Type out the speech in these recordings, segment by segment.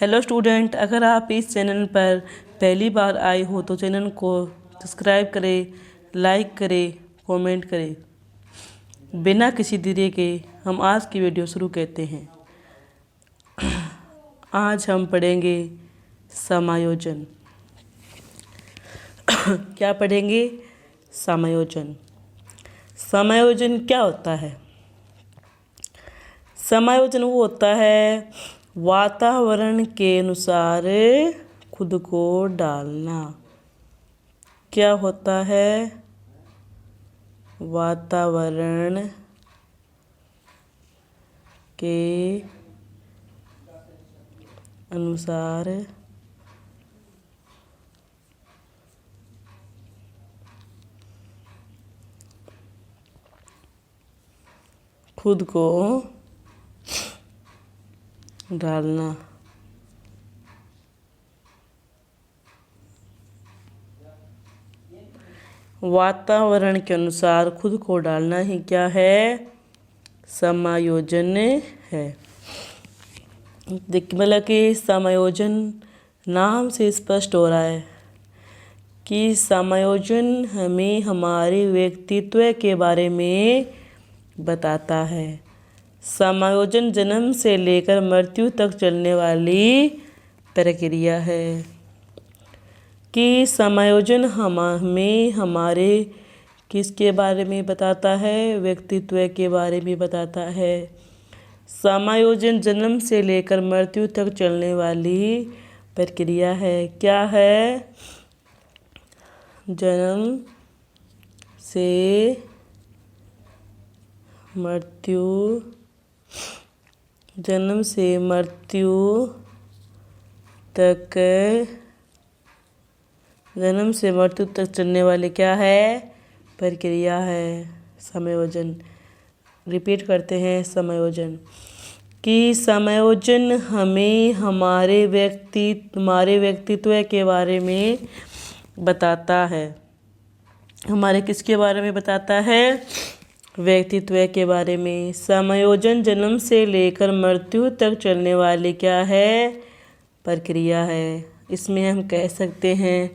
Hello student, अगर आप इस चैनल पर पहली बार आए हो तो चैनल को सब्सक्राइब करें, लाइक करें, कमेंट करें। बिना किसी देरी के हम आज की वीडियो शुरू करते हैं। आज हम पढ़ेंगे समायोजन। क्या पढ़ेंगे? समायोजन। समायोजन क्या होता है? समायोजन वो होता है वातावरण के अनुसार खुद को डालना। क्या होता है? वातावरण के अनुसार खुद को डालना। वातावरण के अनुसार खुद को डालना ही क्या है? समायोजन है। मतलब कि समायोजन नाम से स्पष्ट हो रहा है कि समायोजन हमें हमारे व्यक्तित्व के बारे में बताता है। समायोजन जन्म से लेकर मृत्यु तक चलने वाली प्रक्रिया है कि समायोजन हमें हमारे किसके बारे में बताता है? व्यक्तित्व के बारे में बताता है। समायोजन जन्म से लेकर मृत्यु तक चलने वाली प्रक्रिया है। क्या है? जन्म से मृत्यु तक चलने वाली क्या है? प्रक्रिया है समायोजन। रिपीट करते हैं समायोजन कि समायोजन हमें हमारे व्यक्तित्व के बारे में बताता है। हमारे किसके बारे में बताता है? व्यक्तित्व के बारे में। समायोजन जन्म से लेकर मृत्यु तक चलने वाली क्या है? प्रक्रिया है। इसमें हम कह सकते हैं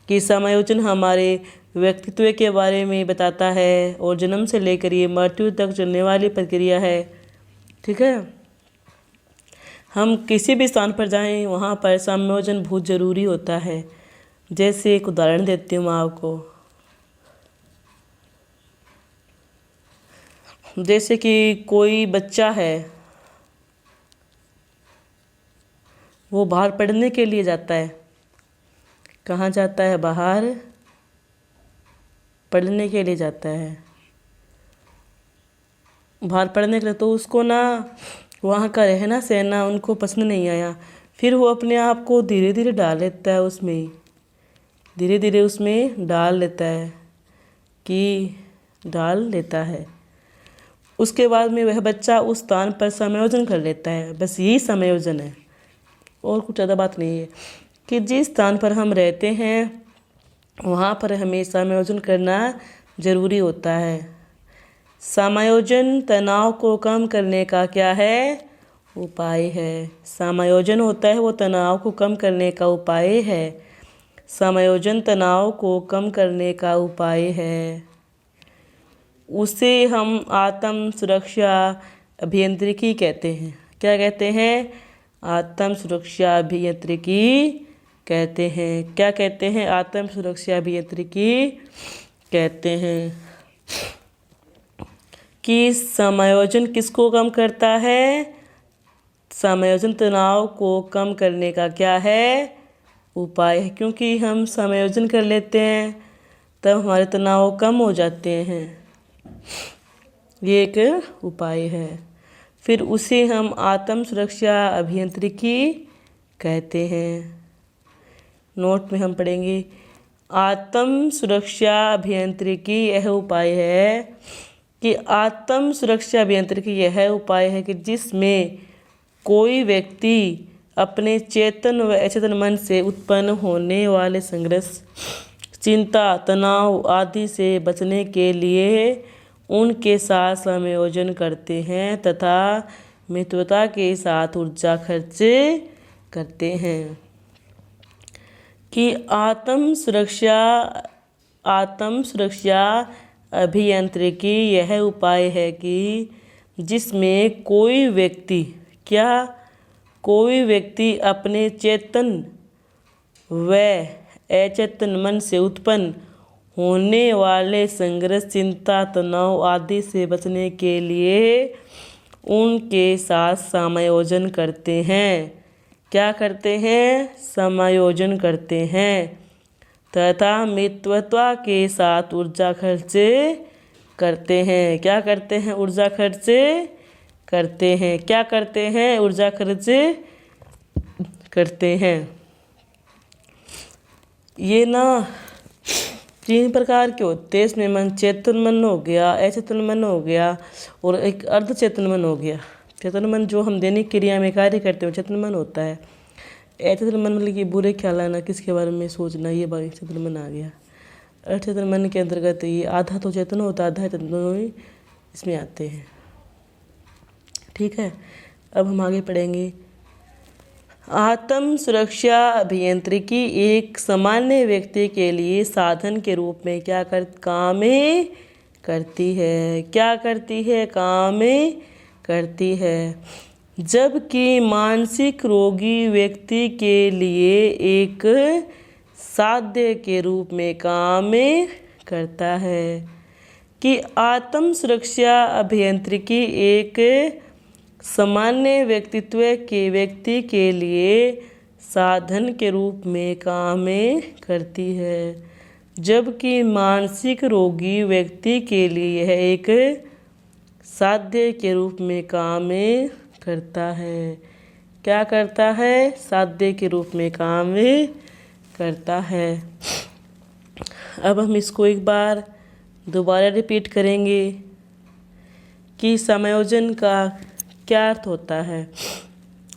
कि समायोजन हमारे व्यक्तित्व के बारे में बताता है और जन्म से लेकर ये मृत्यु तक चलने वाली प्रक्रिया है। ठीक है। हम किसी भी स्थान पर जाएं वहाँ पर समायोजन बहुत ज़रूरी होता है। जैसे एक उदाहरण देती हूँ मैं आपको। जैसे कि कोई बच्चा है, वो बाहर पढ़ने के लिए जाता है। कहाँ जाता है? बाहर पढ़ने के लिए जाता है। बाहर पढ़ने के लिए तो उसको ना वहाँ का रहना सहना उनको पसंद नहीं आया। फिर वो अपने आप को धीरे धीरे डाल लेता है उसमें डाल लेता है। उसके बाद में वह बच्चा उस स्थान पर समायोजन कर लेता है। बस यही समायोजन है और कुछ ज़्यादा बात नहीं है कि जिस स्थान पर हम रहते हैं वहाँ पर हमें समायोजन करना ज़रूरी होता है। समायोजन तनाव को कम करने का क्या है? उपाय है। समायोजन होता है वो तनाव को कम करने का उपाय है। समायोजन तनाव को कम करने का उपाय है। उसे हम आत्म सुरक्षा अभियांत्रिकी कहते हैं। क्या कहते हैं? आत्म सुरक्षा अभियांत्रिकी कहते हैं। क्या कहते हैं? आत्म सुरक्षा अभियांत्रिकी कहते हैं कि समायोजन किसको कम करता है? समायोजन तनाव को कम करने का क्या है? उपाय है। क्योंकि हम समायोजन कर लेते हैं तब हमारे तनाव कम हो जाते हैं। ये एक उपाय है। फिर उसे हम आत्म सुरक्षा अभियांत्रिकी कहते हैं। नोट में हम पढ़ेंगे आत्म सुरक्षा अभियांत्रिकी यह उपाय है कि आत्म सुरक्षा अभियांत्रिकी यह उपाय है कि जिसमें कोई व्यक्ति अपने चेतन व अचेतन मन से उत्पन्न होने वाले संघर्ष, चिंता, तनाव आदि से बचने के लिए उनके साथ समायोजन करते हैं तथा मित्रता के साथ ऊर्जा खर्च करते हैं। कि आत्म सुरक्षा अभियांत्रिकी यह उपाय है कि जिसमें कोई व्यक्ति अपने चेतन व अचेतन मन से उत्पन्न होने वाले संघर्ष, चिंता, तनाव आदि से बचने के लिए उनके साथ समायोजन करते हैं। क्या करते हैं? समायोजन करते हैं। तथा मित्रता के साथ ऊर्जा खर्च करते हैं। क्या करते हैं? ऊर्जा खर्च करते हैं। क्या करते हैं? ऊर्जा खर्च करते हैं। ये ना 3 प्रकार के होते हैं इसमें। मन चेतन मन हो गया, अचेतन मन हो गया और एक अर्धचेतन मन हो गया। चेतन मन जो हम दैनिक क्रिया में कार्य करते हैं चेतन मन होता है। अचेतन मन मतलब कि बुरे ख्याल आना, किसके बारे में सोचना, ये बात चेतन मन आ गया। अर्धचेतन मन के अंतर्गत ये आधा तो चेतन होता है, आधा चेतन दोनों ही इसमें आते हैं। ठीक है, अब हम आगे पढ़ेंगे। आत्म सुरक्षा अभियांत्रिकी एक सामान्य व्यक्ति के लिए साधन के रूप में क्या काम करती है? क्या करती है? काम करती है। जबकि मानसिक रोगी व्यक्ति के लिए एक साध्य के रूप में काम करता है। कि आत्म सुरक्षा अभियांत्रिकी एक सामान्य व्यक्ति के लिए साधन के रूप में काम करती है, जबकि मानसिक रोगी व्यक्ति के लिए यह एक साध्य के रूप में काम करता है। क्या करता है? साध्य के रूप में काम करता है। अब हम इसको एक बार दोबारा रिपीट करेंगे कि समायोजन का क्या अर्थ होता है।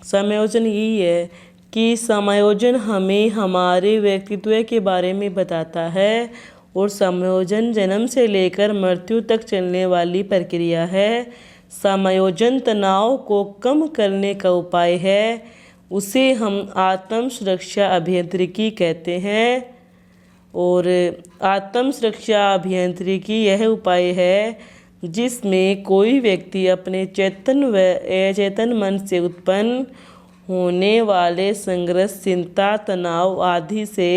समायोजन यही है कि समायोजन हमें हमारे व्यक्तित्व के बारे में बताता है और समायोजन जन्म से लेकर मृत्यु तक चलने वाली प्रक्रिया है। समायोजन तनाव को कम करने का उपाय है, उसे हम आत्म सुरक्षा अभियांत्रिकी कहते हैं। और आत्म सुरक्षा अभियांत्रिकी यह उपाय है जिसमें कोई व्यक्ति अपने चेतन व अचेतन मन से उत्पन्न होने वाले संघर्ष, चिंता, तनाव आदि से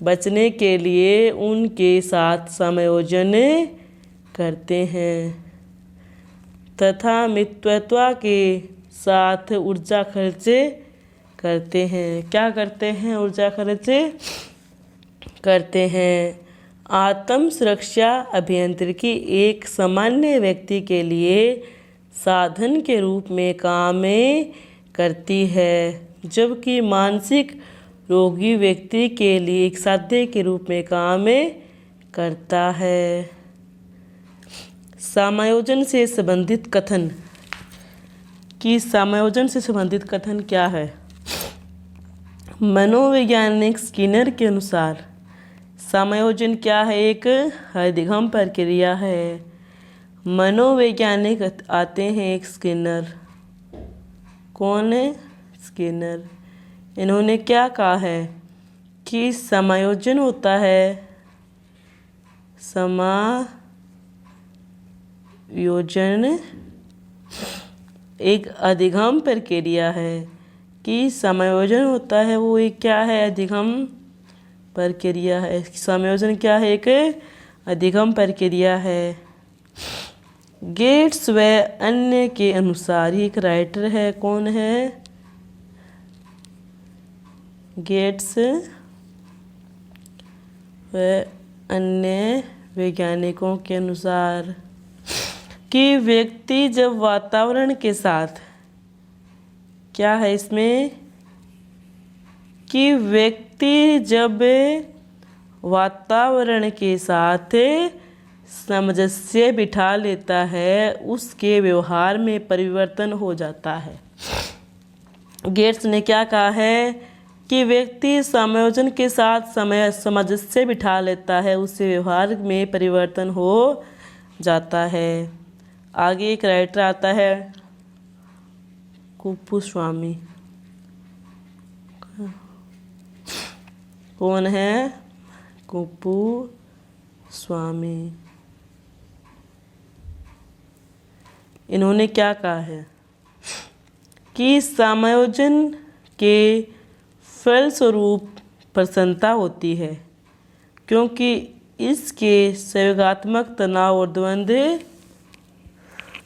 बचने के लिए उनके साथ समायोजन करते हैं तथा मित्रता के साथ ऊर्जा खर्च करते हैं। क्या करते हैं? ऊर्जा खर्च करते हैं। आत्म सुरक्षा अभियांत्रिकी एक सामान्य व्यक्ति के लिए साधन के रूप में काम करती है, जबकि मानसिक रोगी व्यक्ति के लिए एक साध्य के रूप में काम करता है। समायोजन से संबंधित कथन। कि समायोजन से संबंधित कथन क्या है? मनोवैज्ञानिक स्किनर के अनुसार समायोजन क्या है? एक अधिगम प्रक्रिया है। मनोवैज्ञानिक आते हैं एक स्किनर। कौन है? स्किनर। इन्होंने क्या कहा है कि समायोजन होता है, समायोजन एक अधिगम प्रक्रिया है। कि समायोजन होता है वो एक क्या है? अधिगम प्रक्रिया है। समायोजन क्या है? एक अधिगम प्रक्रिया है। गेट्स व अन्य के अनुसार ही एक राइटर है। कौन है? गेट्स व अन्य वैज्ञानिकों के अनुसार कि व्यक्ति जब वातावरण के साथ क्या है इसमें? कि व्यक्ति जब वातावरण के साथ सामंजस्य बिठा लेता है उसके व्यवहार में परिवर्तन हो जाता है। गेट्स ने क्या कहा है कि व्यक्ति समायोजन के साथ सामंजस्य बिठा लेता है उससे व्यवहार में परिवर्तन हो जाता है। आगे एक राइटर आता है कुप्पू स्वामी। कौन है? कुप्पू स्वामी। इन्होंने क्या कहा है कि समायोजन के फलस्वरूप प्रसन्नता होती है क्योंकि इसके संवेगात्मक तनाव और द्वंद्व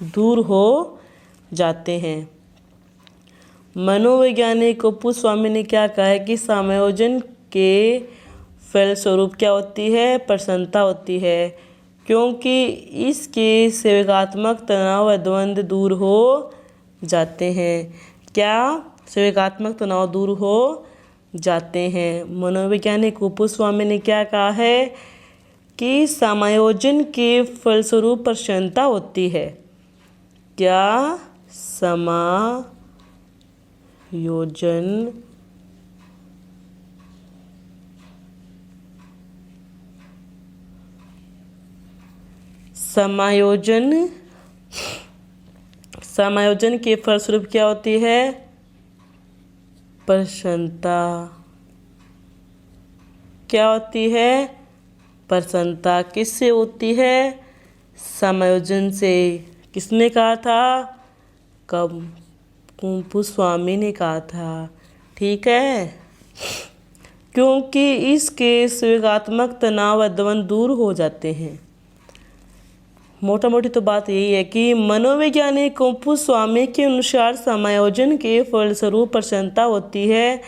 दूर हो जाते हैं। मनोवैज्ञानिक कुप्पू स्वामी ने क्या कहा है कि समायोजन के फलस्वरूप क्या होती है? प्रसन्नता होती है क्योंकि इसके संवेगात्मक तनाव व द्वंद्व दूर हो जाते हैं। क्या? संवेगात्मक तनाव दूर हो जाते हैं। मनोवैज्ञानिक कुप्पू स्वामी ने क्या कहा है कि समायोजन के फलस्वरूप प्रसन्नता होती है। क्या? समायोजन के फलस्वरूप क्या होती है? प्रसन्नता। क्या होती है? प्रसन्नता। किससे होती है? समायोजन से। किसने कहा था? कुप्पू स्वामी ने कहा था। ठीक है, क्योंकि इसके संवेगात्मक तनाव व द्वंद्व दूर हो जाते हैं। मोटा मोटी तो बात यही है कि मनोवैज्ञानिक कुप्पू स्वामी के अनुसार समायोजन के फलस्वरूप प्रसन्नता होती है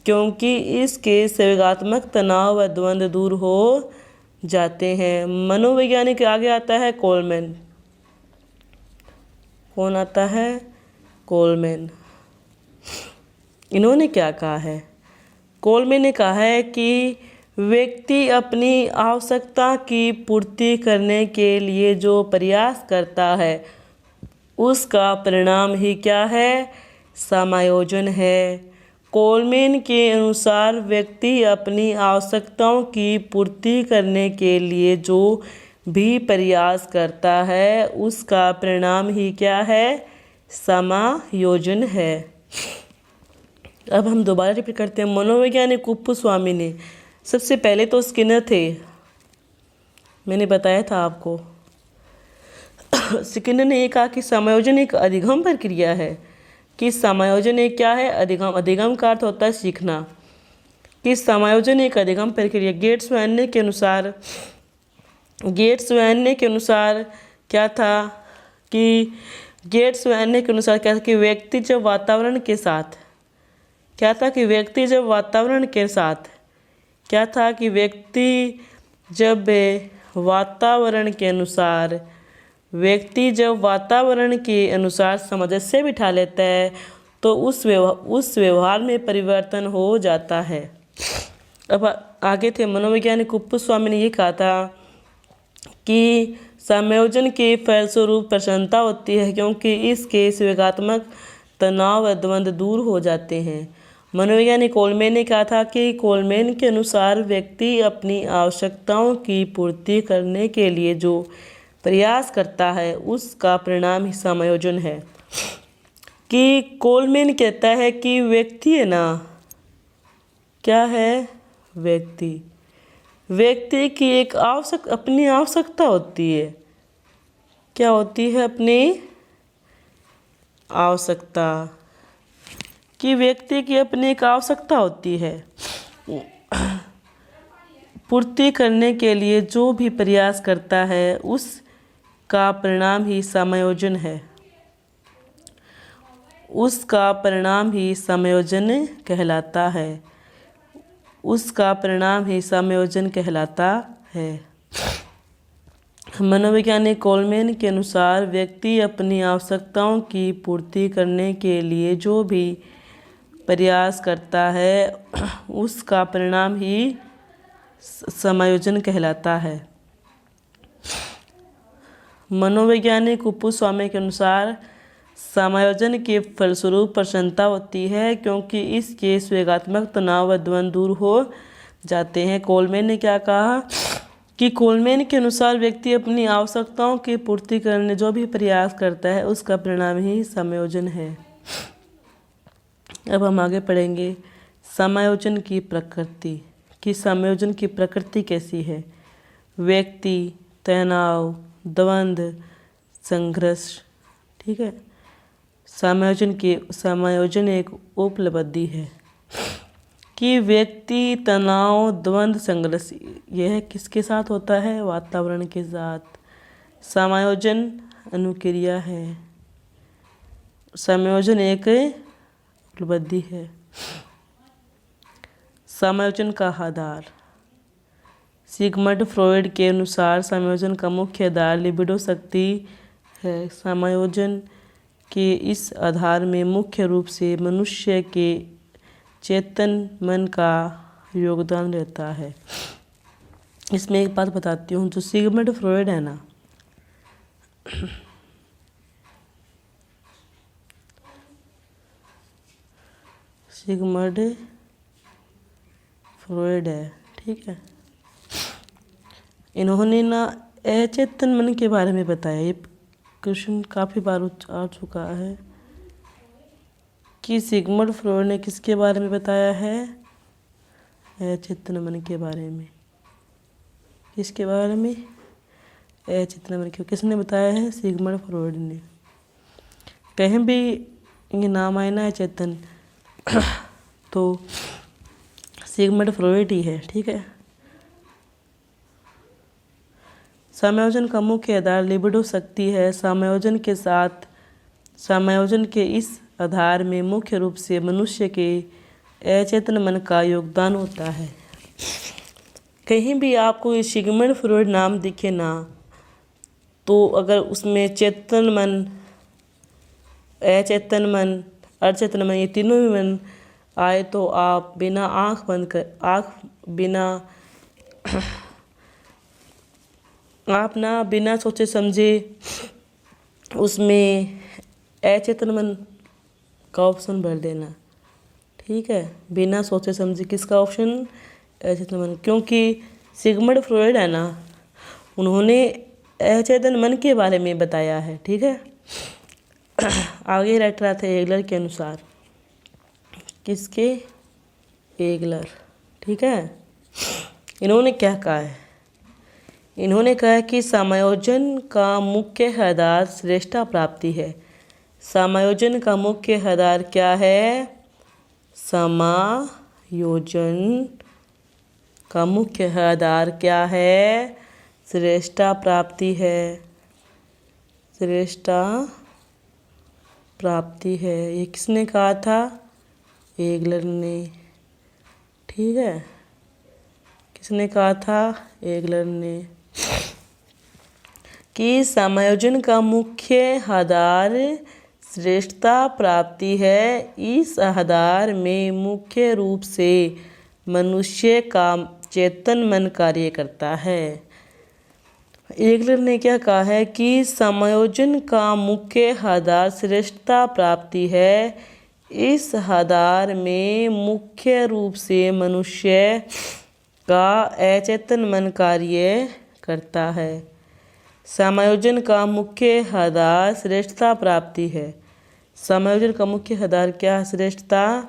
क्योंकि इसके संवेगात्मक तनाव व द्वंद्व दूर हो जाते हैं। मनोवैज्ञानिक आगे आता है कोलमैन। कौन आता है? कोलमैन। इन्होंने क्या कहा है? कोलमैन ने कहा है कि व्यक्ति अपनी आवश्यकता की पूर्ति करने के लिए जो प्रयास करता है उसका परिणाम ही क्या है? समायोजन है। कोलमैन के अनुसार व्यक्ति अपनी आवश्यकताओं की पूर्ति करने के लिए जो भी प्रयास करता है उसका परिणाम ही क्या है? समायोजन है। अब हम दोबारा रिपीट करते हैं। मनोवैज्ञानिक कुप्पू स्वामी ने, सबसे पहले तो स्किनर थे, मैंने बताया था आपको। स्किनर ने ये कहा कि समायोजन एक अधिगम प्रक्रिया है। कि समायोजन एक क्या है? अधिगम। अधिगम का अर्थ होता है सीखना। कि समायोजन एक अधिगम प्रक्रिया। गेट्स वैन के अनुसार क्या था कि व्यक्ति जब वातावरण के साथ क्या था कि व्यक्ति जब वातावरण के अनुसार सामंजस्य बिठा लेता है तो उस व्यवहार में परिवर्तन हो जाता है। अब आगे थे मनोवैज्ञानिक कुप्पू स्वामी ने ये कहा था कि समायोजन के फलस्वरूप प्रसन्नता होती है क्योंकि इसके संवेगात्मक तनाव व द्वंद्व दूर हो जाते हैं। मनोवैज्ञानिक कोलमैन ने कहा था कि कोलमैन के अनुसार व्यक्ति अपनी आवश्यकताओं की पूर्ति करने के लिए जो प्रयास करता है उसका परिणाम ही समायोजन है। कि कोलमैन कहता है कि व्यक्ति है ना, क्या है? व्यक्ति की एक अपनी आवश्यकता होती है। क्या होती है? अपनी आवश्यकता। कि व्यक्ति की अपनी एक आवश्यकता होती है, पूर्ति करने के लिए जो भी प्रयास करता है उसका परिणाम ही समायोजन है। उसका परिणाम ही समायोजन कहलाता है। मनोवैज्ञानिक कोलमैन के अनुसार व्यक्ति अपनी आवश्यकताओं की पूर्ति करने के लिए जो भी प्रयास करता है उसका परिणाम ही समायोजन कहलाता है। मनोवैज्ञानिक कुप्पू स्वामी के अनुसार समायोजन के फलस्वरूप प्रसन्नता होती है क्योंकि इसके संवेगात्मक तनाव व द्वंद्व दूर हो जाते हैं। कोलमैन ने क्या कहा कि कोलमैन के अनुसार व्यक्ति अपनी आवश्यकताओं की पूर्ति करने जो भी प्रयास करता है उसका परिणाम ही समायोजन है। अब हम आगे पढ़ेंगे समायोजन की प्रकृति, कि समायोजन की प्रकृति कैसी है। व्यक्ति, तनाव, द्वंद्व, संघर्ष। ठीक है। समायोजन एक उपलब्धि है कि व्यक्ति, तनाव, द्वंद्व, संघर्ष यह किसके साथ होता है, वातावरण के साथ। समायोजन अनुक्रिया है। समायोजन एक उपलब्धि है। समायोजन का आधार, सिगमंड फ्रॉयड के अनुसार समायोजन का मुख्य आधार लिबिडो शक्ति है। समायोजन के इस आधार में मुख्य रूप से मनुष्य के चेतन मन का योगदान रहता है। इसमें एक बात बताती हूँ, जो सिगमंड फ्रॉयड है ना, सिगमंड फ्रॉयड है, ठीक है। इन्होंने ना अचेतन मन के बारे में बताया। ये क्वेश्चन काफ़ी बार आ चुका है कि सिगमंड फ्रॉयड ने किसके बारे में बताया है, अचेतन मन के बारे में। किसके बारे में, अचेतन मन के। किसने बताया है, सिगमंड फ्रॉयड ने। कहीं भी ये नाम आए ना अचेतन तो सिगमंड फ्रॉयड ही है, ठीक है। समायोजन का मुख्य आधार लिबिडो शक्ति है। समायोजन के इस आधार में मुख्य रूप से मनुष्य के अचेतन मन का योगदान होता है। कहीं भी आपको ये सिगमंड फ्रॉयड नाम दिखे ना, तो अगर उसमें चेतन मन, अचेतन मन, अचेतन मन, ये तीनों भी मन आए तो आप बिना सोचे समझे उसमें अचेतन मन का ऑप्शन भर देना, ठीक है। बिना सोचे समझे किसका ऑप्शन, अचेतन मन। क्योंकि सिगमंड फ्रॉयड है ना, उन्होंने अचेतन मन के बारे में बताया है, ठीक है। आगे रट रहा था एगलर के अनुसार। किसके, एगलर, ठीक है। इन्होंने क्या कहा है, इन्होंने कहा कि समायोजन का मुख्य आधार श्रेष्ठता प्राप्ति है। समायोजन का मुख्य आधार क्या है, समायोजन का मुख्य आधार क्या है, श्रेष्ठता प्राप्ति है। श्रेष्ठता प्राप्ति है। ये किसने कहा था, एगलर ने, ठीक है। किसने कहा था, एगलर ने, कि समायोजन का मुख्य आधार श्रेष्ठता प्राप्ति है। इस आधार में मुख्य रूप से मनुष्य का चेतन मन कार्य करता है। एगलर ने क्या कहा है कि समायोजन का मुख्य आधार श्रेष्ठता प्राप्ति है। इस आधार में मुख्य रूप से मनुष्य का अचेतन मन कार्य करता है। समायोजन का मुख्य आधार श्रेष्ठता प्राप्ति है। समायोजन का मुख्य आधार क्या, श्रेष्ठता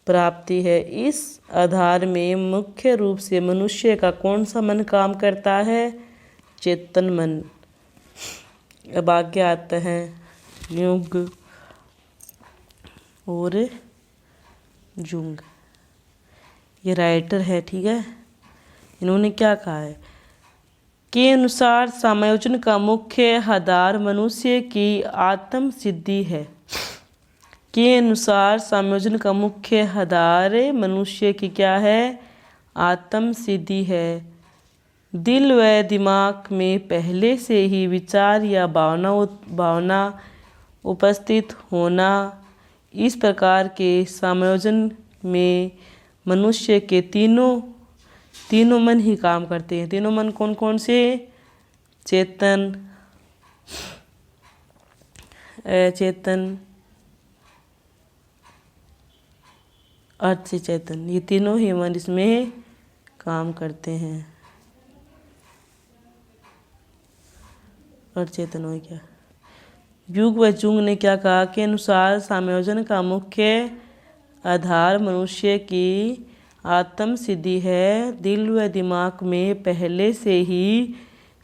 प्राप्ति है। इस आधार में मुख्य रूप से मनुष्य का कौन सा मन काम करता है, चेतन मन। अब आगे आता है युंग और जुंग। ये राइटर है, ठीक है। इन्होंने क्या कहा है के अनुसार समायोजन का मुख्य आधार मनुष्य की आत्म सिद्धि है। के अनुसार समायोजन का मुख्य आधार मनुष्य की क्या है, आत्म सिद्धि है। दिल व दिमाग में पहले से ही विचार या भावना उपस्थित होना। इस प्रकार के समायोजन में मनुष्य के तीनों मन ही काम करते हैं। तीनों मन कौन कौन से, चेतन, अचेतन, अर्धचेतन, ये तीनों ही मन इसमें काम करते हैं। अर्धचेतन हो गया। युग व जुंग ने क्या कहा के अनुसार समायोजन का मुख्य आधार मनुष्य की आत्म सिद्धि है। दिल व दिमाग में पहले से ही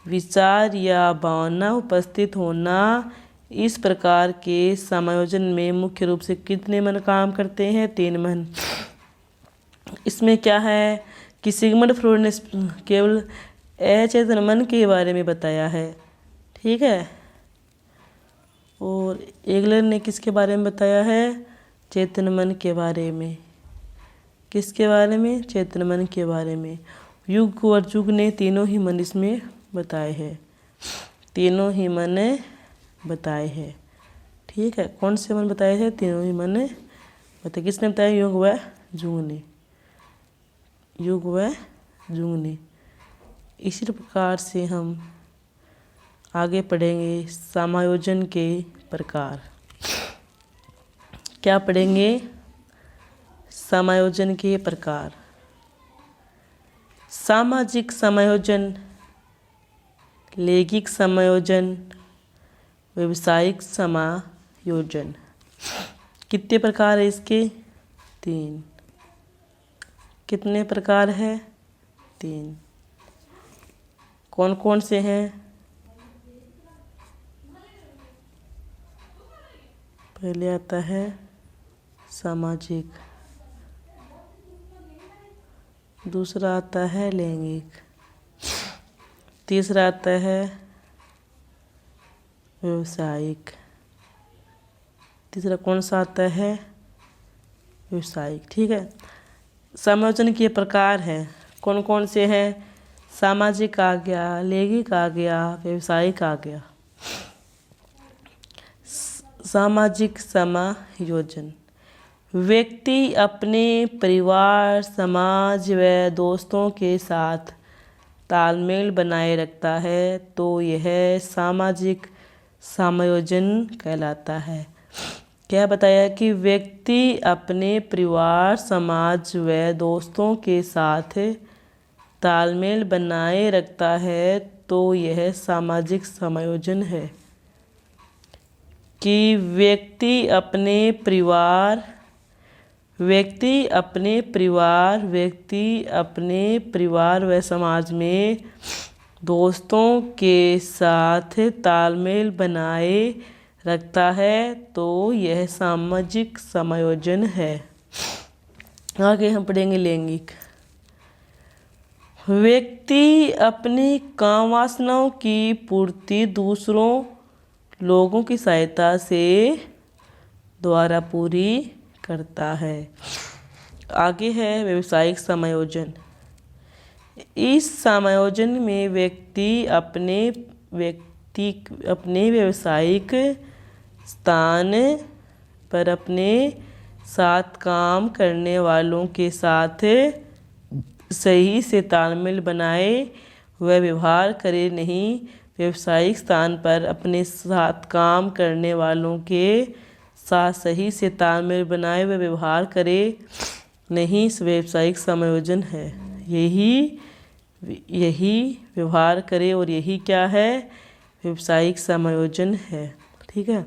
विचार या भावना उपस्थित होना। इस प्रकार के समायोजन में मुख्य रूप से कितने मन काम करते हैं? 3 मन। इसमें क्या है कि सिगमंड फ्रॉइड ने केवल अचेतन मन के बारे में बताया है, ठीक है, और एगलर ने किसके बारे में बताया है? चेतन मन के बारे में। किसके बारे में? चेतन मन के बारे में। युग और जुग ने तीनों ही मन इसमें बताए हैं, तीनों ही मन बताए हैं, ठीक है। कौन से मन बताए हैं? तीनों ही मन बताए। किसने बताया? युग व जुग ने, युग व जुग ने। इसी प्रकार से हम आगे पढ़ेंगे समायोजन के प्रकार। क्या पढ़ेंगे? समायोजन के प्रकार। सामाजिक समायोजन, लैंगिक समायोजन, व्यावसायिक समायोजन। कितने प्रकार है इसके? 3। कितने प्रकार है? 3। कौन कौन से हैं? पहले आता है सामाजिक, दूसरा आता है लैंगिक, तीसरा आता है व्यावसायिक। तीसरा कौन सा आता है? व्यावसायिक, ठीक है। समायोजन के प्रकार हैं, कौन कौन से हैं? सामाजिक आ गया, लैंगिक आ गया, व्यावसायिक आ गया। सामाजिक समायोजन। व्यक्ति अपने परिवार, समाज व दोस्तों के साथ तालमेल बनाए रखता है तो यह सामाजिक समायोजन कहलाता है। क्या बताया कि व्यक्ति अपने परिवार, समाज व दोस्तों के साथ तालमेल बनाए रखता है तो यह सामाजिक समायोजन है। कि व्यक्ति अपने परिवार व समाज में दोस्तों के साथ तालमेल बनाए रखता है तो यह सामाजिक समायोजन है। आगे हम पढ़ेंगे लैंगिक। व्यक्ति अपनी काम वासनाओं की पूर्ति दूसरों लोगों की सहायता से द्वारा पूरी करता है। आगे है व्यावसायिक समायोजन। इस समायोजन में व्यक्ति अपने व्यावसायिक स्थान पर अपने साथ काम करने वालों के साथ सही से तालमेल बनाए व व्यवहार करे। नहीं, व्यावसायिक स्थान पर अपने साथ काम करने वालों के साथ सही से तालमेल बनाए व व्यवहार करे नहीं, व्यावसायिक समायोजन है। यही व्यवहार करे और यही क्या है? व्यावसायिक समायोजन है, ठीक है।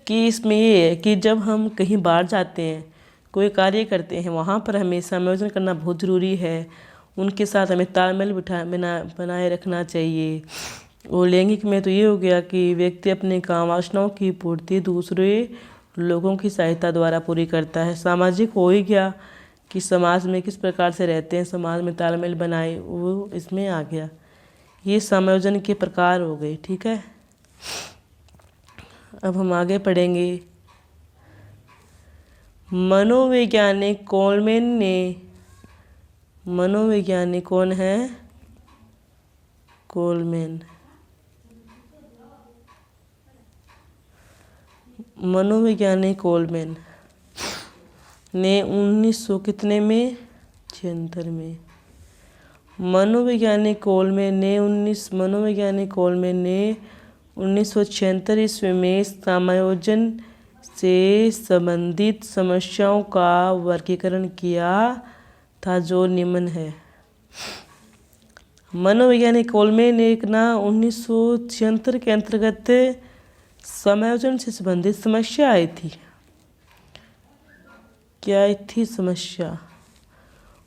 कि इसमें ये है कि जब हम कहीं बाहर जाते हैं, कोई कार्य करते हैं, वहाँ पर हमें समायोजन करना बहुत ज़रूरी है। उनके साथ हमें तालमेल बनाए रखना चाहिए। और लैंगिक में तो ये हो गया कि व्यक्ति अपने काम वासनाओं की पूर्ति दूसरे लोगों की सहायता द्वारा पूरी करता है। सामाजिक हो ही गया कि समाज में किस प्रकार से रहते हैं, समाज में तालमेल बनाए, वो इसमें आ गया। ये समायोजन के प्रकार हो गए, ठीक है। अब हम आगे पढ़ेंगे। मनोवैज्ञानिक कोलमैन ने, मनोवैज्ञानिक कौन है? कोलमैन। मनोवैज्ञानिक कोलमैन ने 1900 कितने में? 76 में। मनोवैज्ञानिक कोलमैन ने 1976 ईस्वी में समायोजन से संबंधित समस्याओं का वर्गीकरण किया था जो निम्न है। मनोवैज्ञानिक कोलमैन ने 1976 के अंतर्गत समायोजन से संबंधित समस्या आई थी। क्या थी समस्या,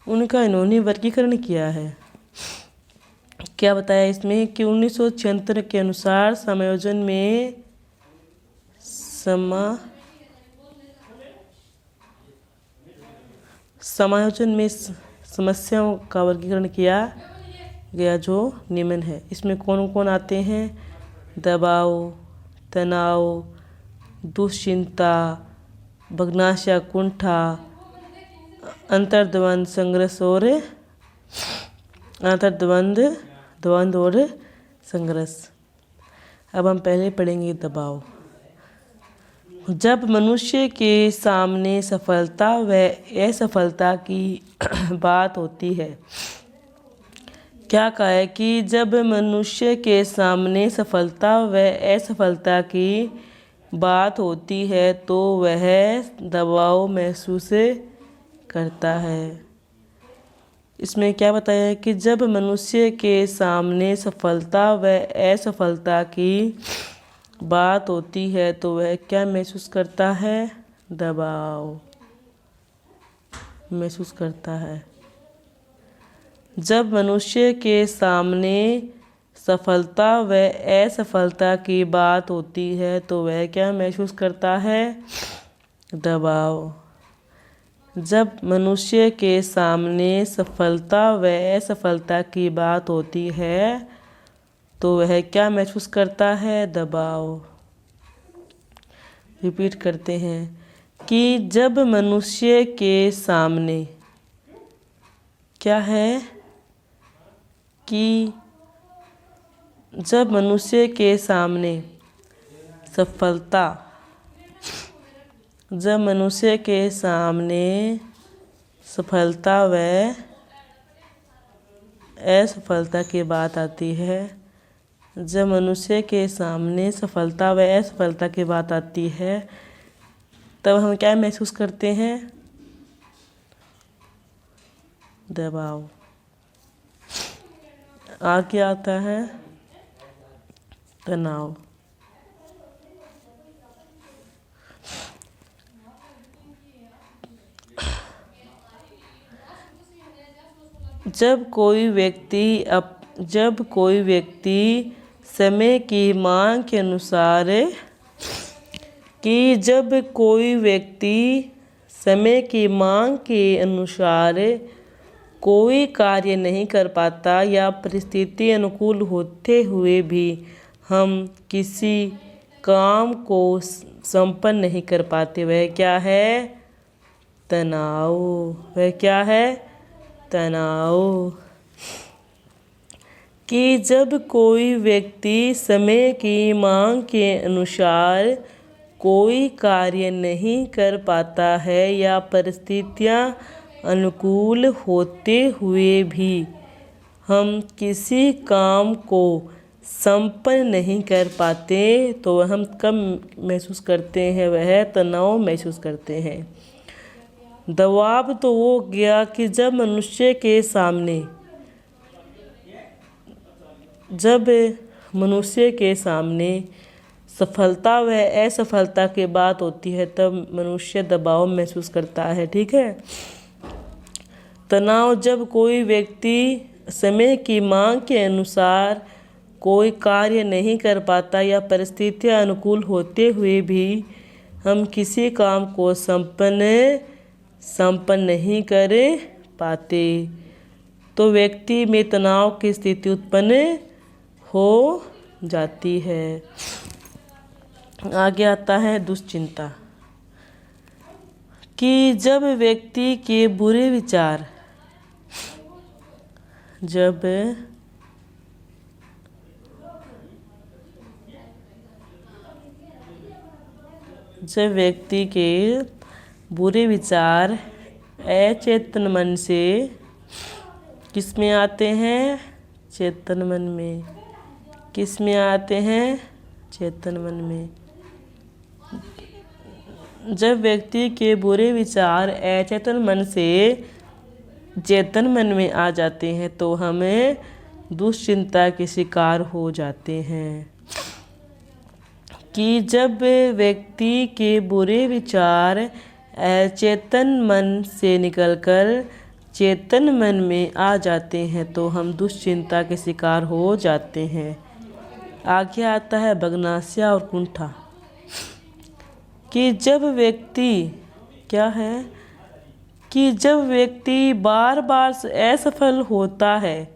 उनका इन्होंने वर्गीकरण किया है। क्या बताया इसमें कि 1976 के अनुसार समायोजन में समस्याओं का वर्गीकरण किया गया जो निम्न है। इसमें कौन कौन आते हैं? दबाव, तनाव, दुश्चिंता, भग्नाश या कुंठा, अंतर्द्वंद, संघर्ष और द्वंद्व और संघर्ष। अब हम पहले पढ़ेंगे दबाव। जब मनुष्य के सामने सफलता व असफलता की बात होती है, क्या कहा है कि जब मनुष्य के सामने सफलता व असफलता की बात होती है तो वह दबाव महसूस करता है। इसमें क्या बताया है कि जब मनुष्य के सामने सफलता व असफलता की बात होती है तो वह क्या महसूस करता है? दबाव महसूस करता है। जब मनुष्य के सामने सफलता व असफलता की बात होती है तो वह क्या महसूस करता है? दबाव। जब मनुष्य के सामने सफलता व असफलता की बात होती है तो वह क्या महसूस करता है? दबाव। रिपीट करते हैं कि जब मनुष्य के सामने क्या है कि जब मनुष्य के सामने सफलता, जब मनुष्य के सामने सफलता व असफलता की बात आती है, जब मनुष्य के सामने सफलता व असफलता की बात आती है तब हम क्या महसूस करते हैं? दबाव। आगे आता है तनाव। जब कोई व्यक्ति समय की मांग के अनुसार कोई कार्य नहीं कर पाता या परिस्थिति अनुकूल होते हुए भी हम किसी काम को संपन्न नहीं कर पाते, वह क्या है? तनाव। वह क्या है? तनाव। कि जब कोई व्यक्ति समय की मांग के अनुसार कोई कार्य नहीं कर पाता है या परिस्थितियां अनुकूल होते हुए भी हम किसी काम को संपन्न नहीं कर पाते तो हम कब महसूस करते हैं? वह तनाव महसूस करते हैं। दबाव तो वो गया कि जब मनुष्य के सामने सफलता व असफलता की बात होती है तब मनुष्य दबाव महसूस करता है। ठीक है। तनाव, जब कोई व्यक्ति समय की मांग के अनुसार कोई कार्य नहीं कर पाता या परिस्थितियां अनुकूल होते हुए भी हम किसी काम को संपन्न नहीं कर पाते तो व्यक्ति में तनाव की स्थिति उत्पन्न हो जाती है। आगे आता है दुश्चिंता। कि जब व्यक्ति के बुरे विचार अचेतन मन से किस में आते हैं? चेतन मन में। किस में आते हैं? चेतन मन में। जब व्यक्ति के बुरे विचार अचेतन मन से चेतन मन में आ जाते हैं तो हमें दुश्चिंता के शिकार हो जाते हैं। कि जब व्यक्ति के बुरे विचार अचेतन मन से निकलकर चेतन मन में आ जाते हैं तो हम दुश्चिंता के शिकार हो जाते हैं। आगे आता है बगनास्या और कुंठा कि जब व्यक्ति क्या है कि जब व्यक्ति बार बार असफल होता है,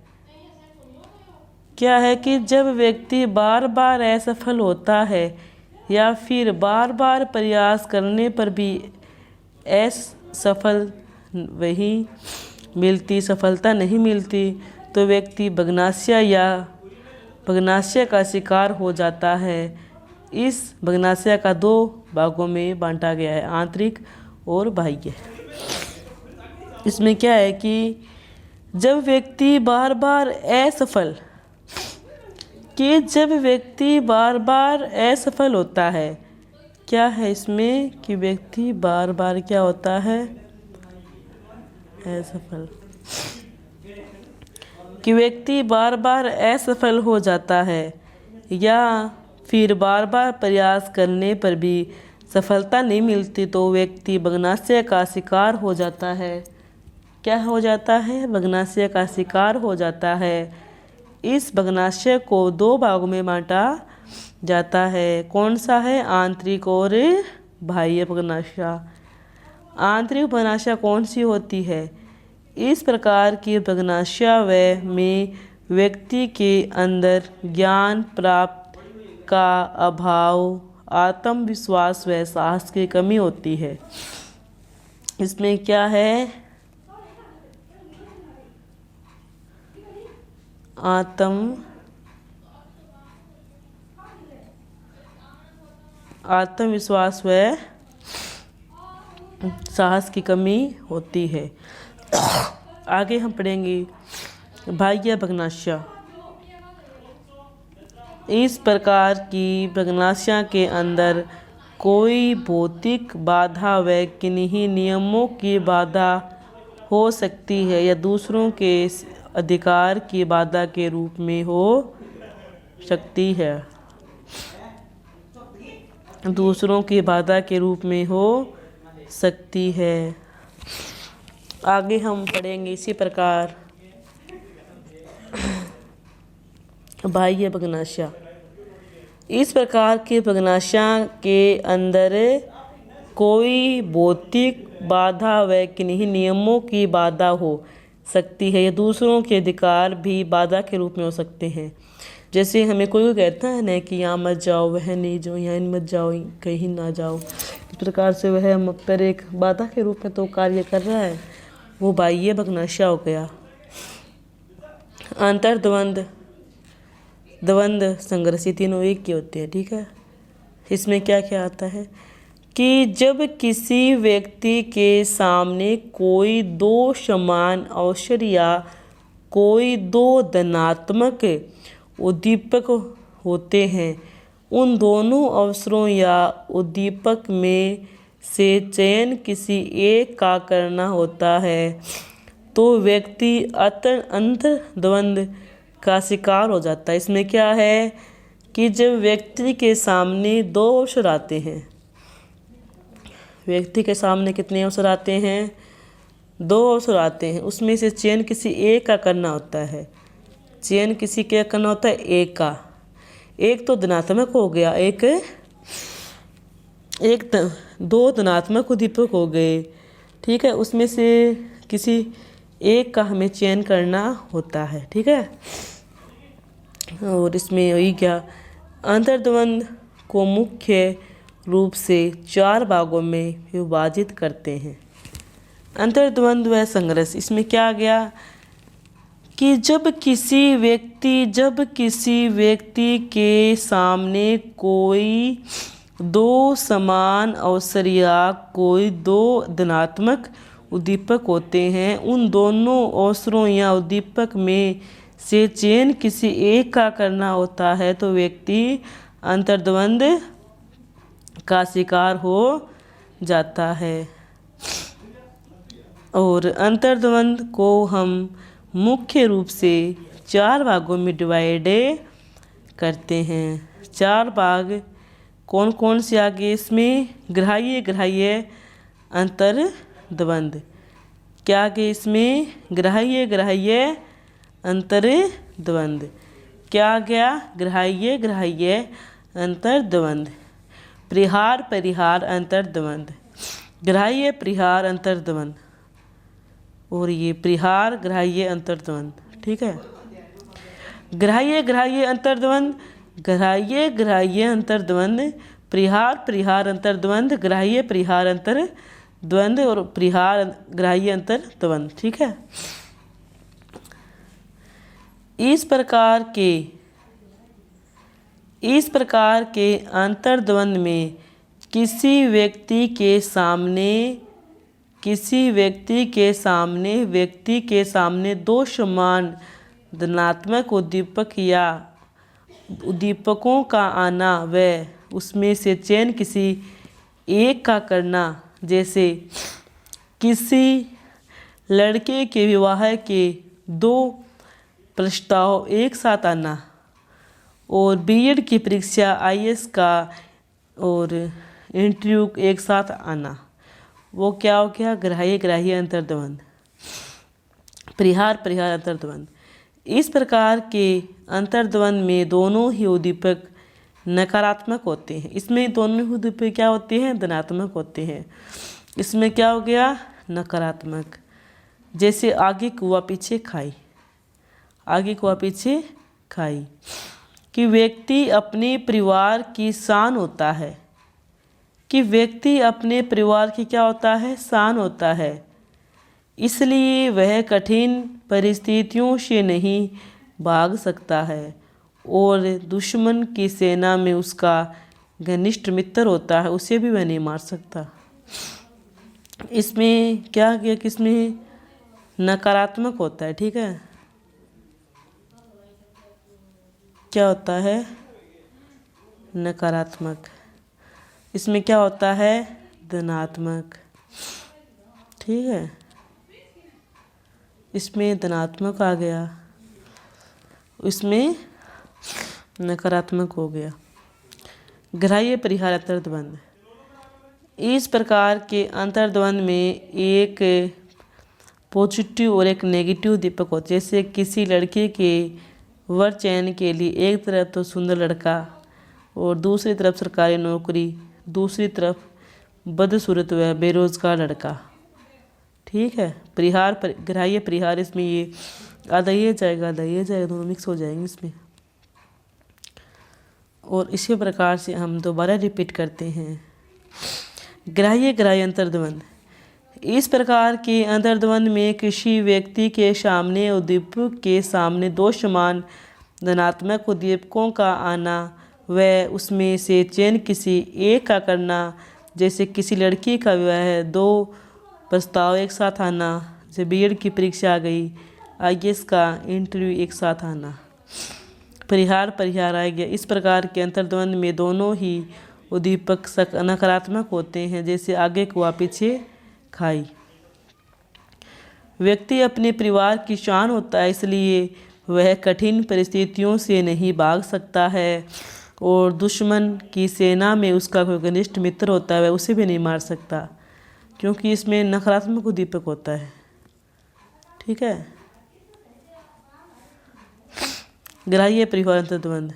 क्या है कि जब व्यक्ति बार बार असफल होता है या फिर बार बार प्रयास करने पर भी असफल वही मिलती सफलता नहीं मिलती तो व्यक्ति बगनास्या का शिकार हो जाता है। इस बगनास्या का 2 भागों में बांटा गया है, आंतरिक और बाह्य। इसमें क्या है कि जब व्यक्ति बार बार असफल होता है, क्या है इसमें कि व्यक्ति बार बार क्या होता है असफल, कि व्यक्ति बार बार असफल हो जाता है या फिर बार बार प्रयास करने पर भी सफलता नहीं मिलती तो व्यक्ति बगनास्या का शिकार हो जाता है। क्या हो जाता है? बगनास्या का शिकार हो जाता है। इस बगनास्या को 2 भागों में बांटा जाता है। कौन सा है? आंतरिक और बाह्य बगनास्या। आंतरिक बगनास्या कौन सी होती है? इस प्रकार की बगनास्या में व्यक्ति के अंदर ज्ञान प्राप्त का अभाव, आत्मविश्वास व साहस की कमी होती है। इसमें क्या है? आत्मविश्वास व साहस की कमी होती है। आगे हम पढ़ेंगे बाह्य बगनास्या। इस प्रकार की बगनास्या के अंदर कोई भौतिक बाधा व किन्हीं नियमों की बाधा हो सकती है या दूसरों के अधिकार की बाधा के रूप में हो सकती है। दूसरों की बाधा के रूप में हो सकती है। आगे हम पढ़ेंगे इसी प्रकार बाह्य बगनास्या। इस प्रकार के बगनास्या के अंदर कोई भौतिक बाधा व किन्हीं नियमों की बाधा हो सकती है या दूसरों के अधिकार भी बाधा के रूप में हो सकते हैं। जैसे हमें कोई कहता है ना कि यहाँ मत जाओ, वह नहीं जाओ, यहाँ मत जाओ, कहीं ना जाओ, इस प्रकार से वह हम पर एक बाधा के रूप में तो कार्य कर रहा है, वो बाह्य बगनास्या हो गया। अंतर्द्वंद, द्वंद्व, संघर्ष, ये तीनों एक के होते हैं। ठीक है। इसमें क्या क्या आता है कि जब किसी व्यक्ति के सामने कोई 2 समान अवसर या कोई 2 धनात्मक उद्दीपक होते हैं, उन दोनों अवसरों या उद्दीपक में से चयन किसी एक का करना होता है तो व्यक्ति अंतर्द्वंद का शिकार हो जाता है। इसमें क्या है कि जब व्यक्ति के सामने 2 अवसर आते हैं, व्यक्ति के सामने कितने अवसर आते हैं? 2 अवसर आते हैं, उसमें से चयन किसी एक का करना होता है। चयन किसी के करना होता है एक का। एक तो धनात्मक हो गया, एक 2 धनात्मक उद्दीपक हो गए। ठीक है। उसमें से किसी एक का हमें चयन करना होता है। ठीक है। और इसमें वही क्या, अंतर्द्वंद को मुख्य रूप से 4 भागों में विभाजित करते हैं। अंतर्द्वंद व संघर्ष, इसमें क्या आ गया कि जब किसी व्यक्ति के सामने कोई 2 समान अवसर या कोई 2 धनात्मक उद्दीपक होते हैं, उन दोनों अवसरों या उद्दीपक में से चयन किसी एक का करना होता है तो व्यक्ति अंतर्द्वंद का शिकार हो जाता है। और अंतर्द्वंद को हम मुख्य रूप से 4 भागों में डिवाइड करते हैं। 4 भाग कौन कौन से आगे इसमें? ग्राह्य, अंतर्द्वंद। क्या कि इसमें ग्राह्य ग्राह्य अंतर्द्वंद। क्या गया? ग्राह्य ग्राह्य अंतर्द्वंद। परिहार परिहार अंतर्द्वंद। ग्राह्य परिहार अंतर्द्वंद और ये परिहार ग्राह्य अंतर्द्वंद। ठीक है। ग्राह्य ग्राह्य अंतर्द्वंद, ग्राह्य ग्राह्य अंतर्द्वंद, परिहार परिहार अंतर्द्वंद, ग्राह्य परिहार अंतर्द्वंद और परिहार ग्राह्य अंतर्द्वंद। ठीक है। इस प्रकार के अंतर्द्वंद में किसी व्यक्ति के सामने दो समान धनात्मक उद्दीपक या उद्दीपकों का आना व उसमें से चयन किसी एक का करना, जैसे किसी लड़के के विवाह के दो प्रस्ताव एक साथ आना और बीएड की परीक्षा आईएएस का और इंटरव्यू एक साथ आना, वो क्या हो गया? ग्राह्य ग्राह्य अंतर्द्वंद। परिहार परिहार अंतर्द्वंद। इस प्रकार के अंतर्द्वंद में दोनों ही उद्दीपक नकारात्मक होते हैं। इसमें दोनों ही उद्दीपक क्या होते हैं? धनात्मक होते हैं। इसमें क्या हो गया? नकारात्मक। जैसे आगे कुआ पीछे खाई, आगे कुआ पीछे खाई। कि व्यक्ति अपने परिवार की शान होता है, कि व्यक्ति अपने परिवार की क्या होता है? शान होता है। इसलिए वह कठिन परिस्थितियों से नहीं भाग सकता है और दुश्मन की सेना में उसका घनिष्ठ मित्र होता है, उसे भी वह नहीं मार सकता। इसमें क्या किया? किसमें नकारात्मक होता है। ठीक है। क्या होता है? नकारात्मक। इसमें क्या होता है? धनात्मक। ठीक है। इसमें धनात्मक आ गया, इसमें नकारात्मक हो गया। ग्राह्य परिहार अंतर्द्वंद। इस प्रकार के अंतर्द्वंद में एक पॉजिटिव और एक नेगेटिव दीपक होते हैं। जैसे किसी लड़के के वर चयन के लिए एक तरफ तो सुंदर लड़का और दूसरी तरफ सरकारी नौकरी, दूसरी तरफ बदसूरत व बेरोजगार लड़का। ठीक है। परिहार ग्राह्य परिहार, इसमें ये आधा ये जाएगा आधा ये जाएगा, दोनों मिक्स हो जाएंगे इसमें। और इसी प्रकार से हम दोबारा रिपीट करते हैं। ग्राह्य ग्राह्य अंतर्द्वंद। इस प्रकार के अंतर्द्वंद में किसी व्यक्ति के सामने उद्दीपक के सामने दो समान धनात्मक उद्दीपकों का आना व उसमें से चयन किसी एक का करना, जैसे किसी लड़की का विवाह दो प्रस्ताव एक साथ आना, जैसे बीएड की परीक्षा आ गई, आईएएस का इंटरव्यू एक साथ आना। परिहार परिहार आ गया। इस प्रकार के अंतर्द्वंद में दोनों ही उद्दीपक नकारात्मक होते हैं, जैसे आगे कुआ पीछे खाई। व्यक्ति अपने परिवार की शान होता है, इसलिए वह कठिन परिस्थितियों से नहीं भाग सकता है और दुश्मन की सेना में उसका कोई घनिष्ठ मित्र होता है, वह उसे भी नहीं मार सकता, क्योंकि इसमें नकारात्मक उद्दीपक होता है। ठीक है। ग्राह्य परिहार अंतर्द्वंद।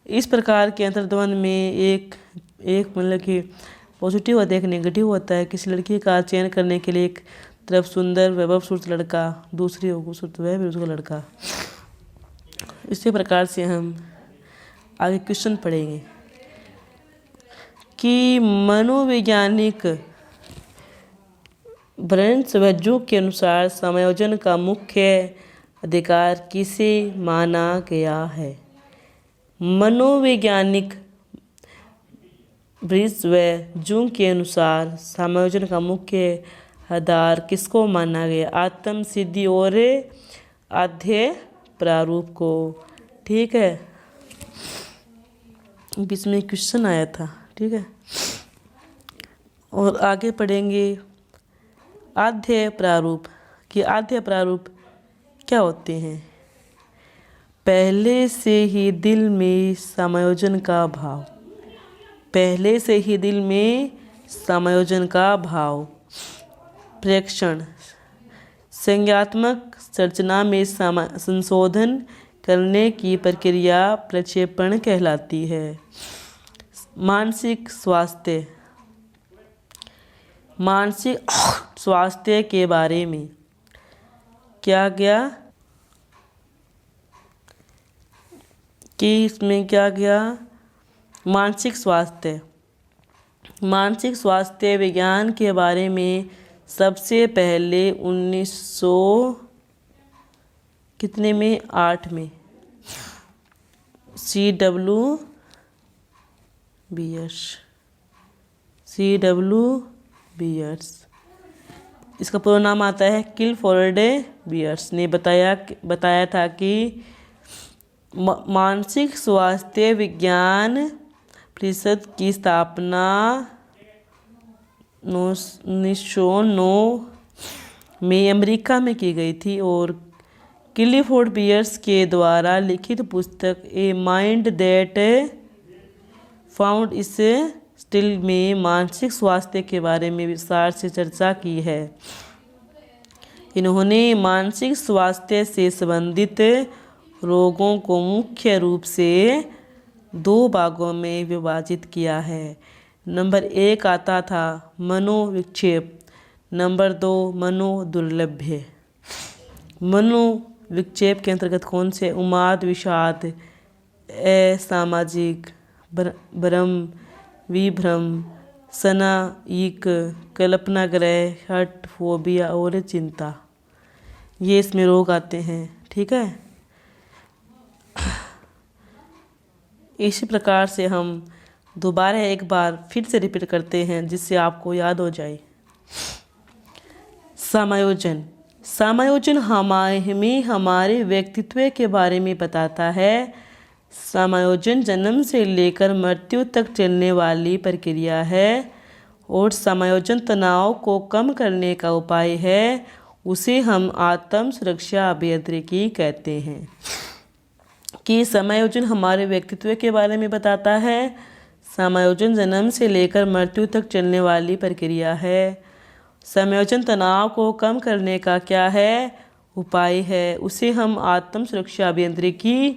इस प्रकार के अंतर्द्वंद में एक मतलब कि पॉजिटिव होता है, एक नेगेटिव होता है। किसी लड़की का चयन करने के लिए एक तरफ सुंदर वैभवसूरत लड़का, दूसरी खूबसूरत वह बेरोजगार लड़का। इसी प्रकार से हम आगे क्वेश्चन पढ़ेंगे कि मनोवैज्ञानिक वंशवेत्ताओं के अनुसार समायोजन का मुख्य अधिकार किसे माना गया है? मनोवैज्ञानिक वंशवेत्ताओं के अनुसार समायोजन का मुख्य आधार किसको माना गया? आत्म सिद्धि और आद्य प्रारूप को। ठीक है। बीच में क्वेश्चन आया था। ठीक है। और आगे पढ़ेंगे आद्य प्रारूप कि आद्य प्रारूप क्या होते हैं। पहले से ही दिल में समायोजन का भाव, पहले से ही दिल में समायोजन का भाव। प्रेक्षण संज्ञात्मक संरचना में संशोधन करने की प्रक्रिया प्रक्षेपण कहलाती है। मानसिक स्वास्थ्य के बारे में क्या गया कि इसमें क्या गया मानसिक स्वास्थ्य विज्ञान के बारे में सबसे पहले 1908 में C.W. बियर्स इसका पूरा नाम आता है क्लिफोर्ड बियर्स ने बताया था कि मानसिक स्वास्थ्य विज्ञान परिषद की स्थापना 1909 में अमेरिका में की गई थी और क्लिफोर्ड बियर्स के द्वारा लिखित पुस्तक ए माइंड दैट फाउंड इस स्टिल में मानसिक स्वास्थ्य के बारे में विस्तार से चर्चा की है। इन्होंने मानसिक स्वास्थ्य से संबंधित रोगों को मुख्य रूप से 2 भागों में विभाजित किया है। नंबर 1 आता था मनोविक्षेप, नंबर 2 मनोदुर्लभ्य। मनोविक्षेप के अंतर्गत कौन से उन्माद, विषाद, असामाजिक, भ्रम, विभ्रम, सनाइक, कल्पनाग्रह, हठ, फोबिया और चिंता, ये इसमें रोग आते हैं। ठीक है, इसी प्रकार से हम दोबारा एक बार फिर से रिपीट करते हैं जिससे आपको याद हो जाए। समायोजन हमें हमारे व्यक्तित्व के बारे में बताता है। समायोजन जन्म से लेकर मृत्यु तक चलने वाली प्रक्रिया है और समायोजन तनाव को कम करने का उपाय है। उसे हम आत्म सुरक्षा अभियांत्रिकी कहते हैं। कि समायोजन हमारे व्यक्तित्व के बारे में बताता है। समायोजन जन्म से लेकर मृत्यु तक चलने वाली प्रक्रिया है। समायोजन तनाव को कम करने का क्या है उपाय है। उसे हम आत्म सुरक्षा अभियांत्रिकी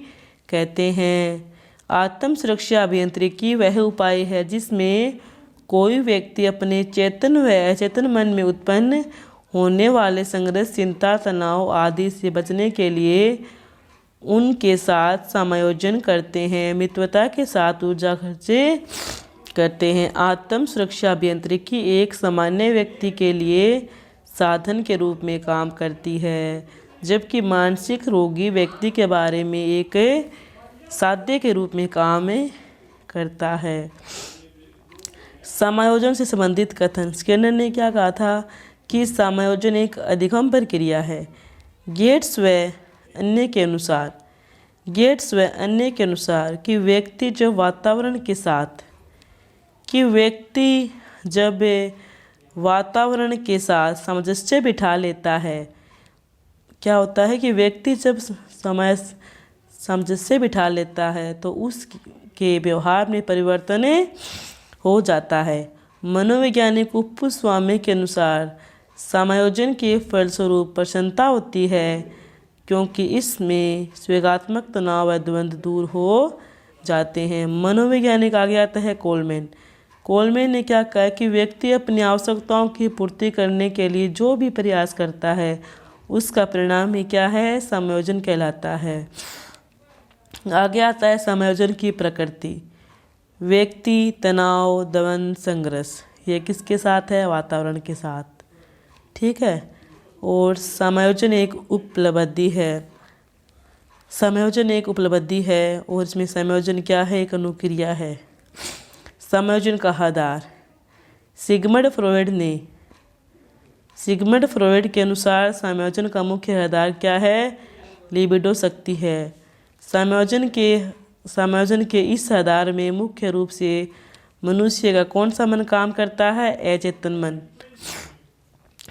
कहते हैं। आत्म सुरक्षा अभियांत्रिकी वह उपाय है जिसमें कोई व्यक्ति अपने चेतन व अचेतन मन में उत्पन्न होने वाले संघर्ष, चिंता, तनाव आदि से बचने के लिए उनके साथ समायोजन करते हैं, मित्रता के साथ ऊर्जा खर्चे करते हैं। आत्म सुरक्षा अभियांत्रिकी एक सामान्य व्यक्ति के लिए साधन के रूप में काम करती है, जबकि मानसिक रोगी व्यक्ति के बारे में एक साध्य के रूप में काम करता है। समायोजन से संबंधित कथन। स्किनर ने क्या कहा था कि समायोजन एक अधिगम प्रक्रिया है। गेट्स व अन्य के अनुसार कि व्यक्ति जब वातावरण के साथ सामंजस्य बिठा लेता है, क्या होता है कि व्यक्ति जब सामंजस्य बिठा लेता है तो उसके व्यवहार में परिवर्तन हो जाता है। मनोवैज्ञानिक उपस्वामी के अनुसार समायोजन के फलस्वरूप प्रसन्नता होती है, क्योंकि इसमें स्वेगात्मक तनाव व द्वंद्व दूर हो जाते हैं। मनोवैज्ञानिक आगे आता है कोलमैन ने क्या कहा कि व्यक्ति अपनी आवश्यकताओं की पूर्ति करने के लिए जो भी प्रयास करता है उसका परिणाम ही क्या है, समायोजन कहलाता है। आगे आता है समायोजन की प्रकृति। व्यक्ति, तनाव, द्वंद्व, संघर्ष, ये किसके साथ है, वातावरण के साथ। ठीक है, और समायोजन एक उपलब्धि है और इसमें समायोजन क्या है, एक अनुक्रिया है। समायोजन का आधार। सिगमंड फ्रॉयड के अनुसार समायोजन का मुख्य आधार क्या है, लिबिडो शक्ति है। समायोजन के इस आधार में मुख्य रूप से मनुष्य का कौन सा मन काम करता है, अचेतन मन।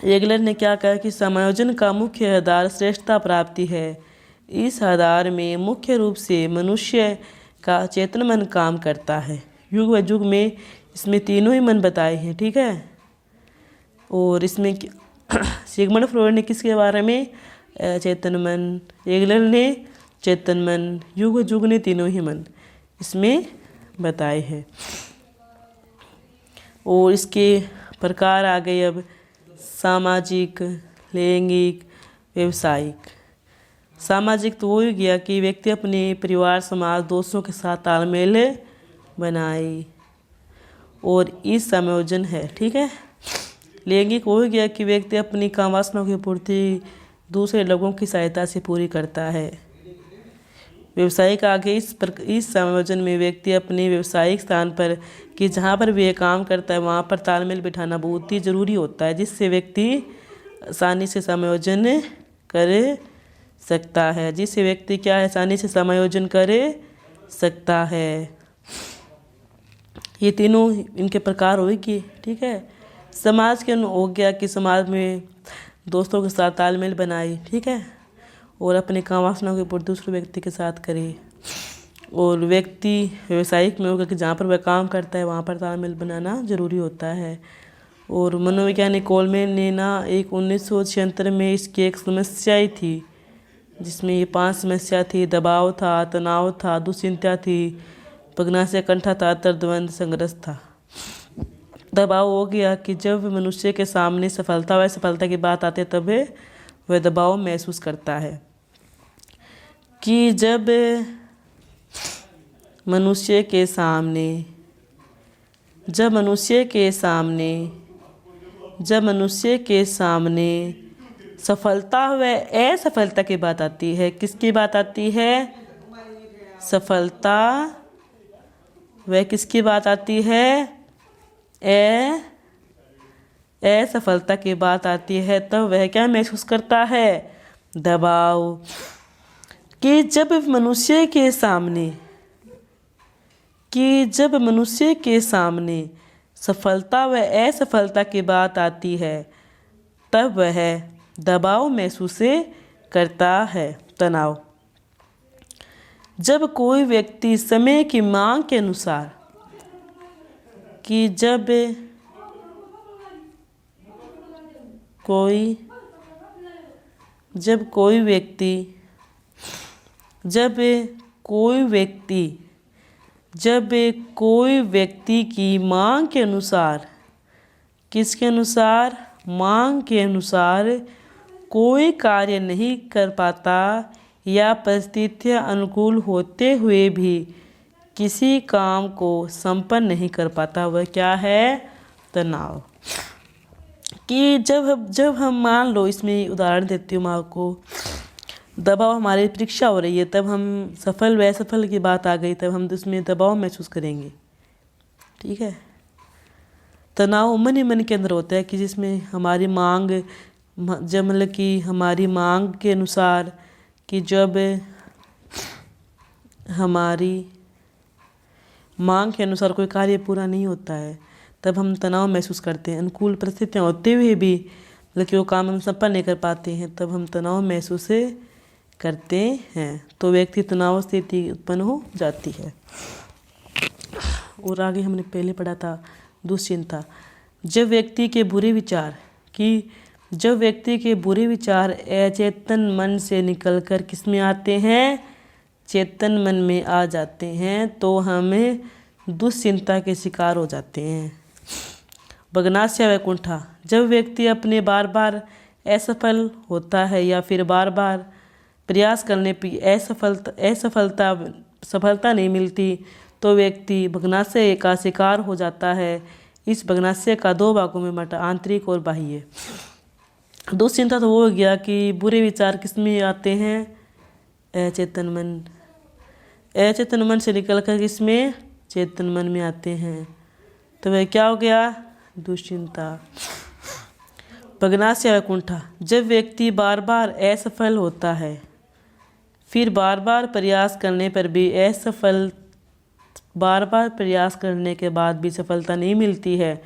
एगलर ने क्या कहा कि समायोजन का मुख्य आधार श्रेष्ठता प्राप्ति है। इस आधार में मुख्य रूप से मनुष्य का चेतन मन काम करता है। युग व युग में इसमें तीनों ही मन बताए हैं, ठीक है। और इसमें सिगमंड फ्रॉयड ने किसके बारे में, चेतन मन, एगलर ने चेतन मन, युग जुग ने तीनों ही मन इसमें बताए हैं। और इसके प्रकार आ गए अब सामाजिक, लैंगिक, व्यवसायिक। सामाजिक तो वो ही गया कि व्यक्ति अपने परिवार, समाज, दोस्तों के साथ तालमेल बनाए और इस समायोजन है, ठीक है। लैंगिक हो गया कि व्यक्ति अपनी काम वासनाओं की पूर्ति दूसरे लोगों की सहायता से पूरी करता है। व्यवसायिक आगे इस समायोजन में व्यक्ति अपने व्यवसायिक स्थान पर कि जहाँ पर भी काम करता है वहाँ पर तालमेल बिठाना बहुत ही ज़रूरी होता है, जिससे व्यक्ति आसानी से समायोजन कर सकता है, जिससे व्यक्ति क्या है, आसानी से समायोजन कर सकता है। ये तीनों इनके प्रकार होगी, ठीक है। समाज के हो गया कि समाज में दोस्तों के साथ तालमेल बनाए, ठीक है, और अपने काम वासनाओं के पूर्ति दूसरे व्यक्ति के साथ करे। और व्यक्ति व्यवसायिक में होगा कि जहाँ पर वह काम करता है वहाँ पर तालमेल बनाना ज़रूरी होता है। और मनोवैज्ञानिक कोलमैन ने ना एक 1976 में इसकी एक समस्या ही थी, जिसमें ये 5 समस्या थी। दबाव था, तनाव था, दुश्चिंता थी, पगनाशय कंठा था, अंतर्द्वंद, संघर्ष था। दबाव हो गया कि जब मनुष्य के सामने सफलता व असफलता की बात आती है तब वह दबाव महसूस करता है। कि जब मनुष्य के सामने सफलता व असफलता की बात आती है, किसकी बात आती है, सफलता व किसकी बात आती है, असफलता की बात आती है, तब वह क्या महसूस करता है, दबाव। कि जब मनुष्य के सामने सफलता व असफलता की बात आती है तब वह दबाव महसूस करता है, तनाव। जब कोई व्यक्ति समय की मांग के अनुसार कि जब कोई व्यक्ति की मांग के अनुसार, किसके अनुसार, मांग के अनुसार कोई कार्य नहीं कर पाता या परिस्थितियां अनुकूल होते हुए भी किसी काम को संपन्न नहीं कर पाता, वह क्या है, तनाव। कि जब हम मान लो, इसमें उदाहरण देती हूँ मैं आपको, दबाव, हमारी परीक्षा हो रही है, तब हम सफल व असफल की बात आ गई, तब हम उसमें दबाव महसूस करेंगे, ठीक है। तनाव मन ही मन के अंदर होता है कि जिसमें हमारी मांग, जब मतलब कि हमारी मांग के अनुसार, कि जब हमारी मांग के अनुसार कोई कार्य पूरा नहीं होता है तब हम तनाव महसूस करते हैं। अनुकूल परिस्थितियाँ होते हुए भी मतलब कि वो काम हम संपन्न नहीं कर पाते हैं तब हम तनाव महसूस करते हैं, तो व्यक्ति तनाव स्थिति उत्पन्न हो जाती है। और आगे हमने पहले पढ़ा था दुश्चिंता। जब व्यक्ति के बुरे विचार अचेतन मन से निकलकर किस में आते हैं, चेतन मन में आ जाते हैं, तो हमें दुश्चिंता के शिकार हो जाते हैं। बगनास्य व कुंठा। जब व्यक्ति अपने बार बार असफल होता है या फिर बार बार प्रयास करने पर सफलता नहीं मिलती तो व्यक्ति बगनास्य का शिकार हो जाता है। इस बगनास्य का 2 भागों में बांटा, आंतरिक और बाह्य। दुश्चिंता तो वो हो गया कि बुरे विचार किस में आते हैं, अचेतन मन। अचेतन मन से निकलकर किसमें, चेतन मन में आते हैं, तो वह क्या हो गया, दुश्चिंता। बगनास्य व कुंठा। जब व्यक्ति बार बार असफल होता है, फिर बार बार प्रयास करने के बाद भी सफलता नहीं मिलती है,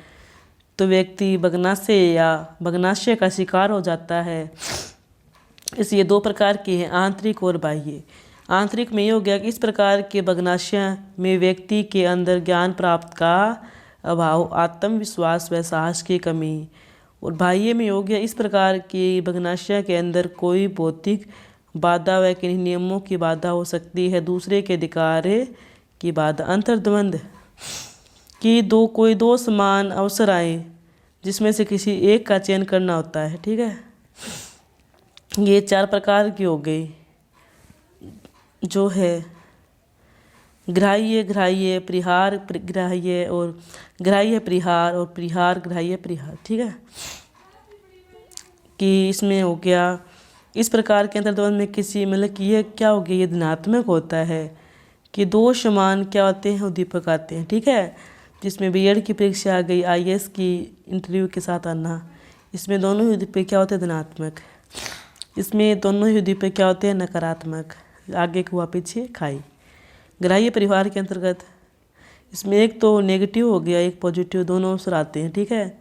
तो व्यक्ति बगनास्य का शिकार हो जाता है। इसलिए 2 प्रकार के हैं, आंतरिक और बाह्य। आंतरिक में ये हो गया कि इस प्रकार के बगनास्य में व्यक्ति के अंदर ज्ञान प्राप्त का अभाव, आत्मविश्वास व साहस की कमी। और बाह्य में हो गया इस प्रकार की भग्नाशय के अंदर कोई भौतिक बाधा व किन्हीं नियमों की बाधा हो सकती है, दूसरे के अधिकार की बाधा। अंतर्द्वंद कि कोई दो समान अवसर आए जिसमें से किसी एक का चयन करना होता है। ठीक है, ये 4 प्रकार की हो गई, जो है ग्राह्य, ग्राह्य परिहार, ग्राह्य और ग्राह्य परिहार और परिहार ग्राह्य परिहार। ठीक है, कि इसमें हो गया इस प्रकार के अंतर्द्वंद में किसी मतलब कि ये क्या हो गया, ये धनात्मक होता है कि दो समान क्या होते हैं, उद्दीपक आते हैं। ठीक है, जिसमें बीएड की परीक्षा आ गई, आईएएस की इंटरव्यू के साथ आना, इसमें दोनों ही उद्दीपक क्या होते हैं, धनात्मक। इसमें दोनों ही उद्दीपक क्या होते हैं, नकारात्मक। आगे हुआ पीछे खाई। ग्राह्य परिवार के अंतर्गत इसमें एक तो नेगेटिव हो गया, एक पॉजिटिव, दोनों अवसर आते हैं। ठीक है,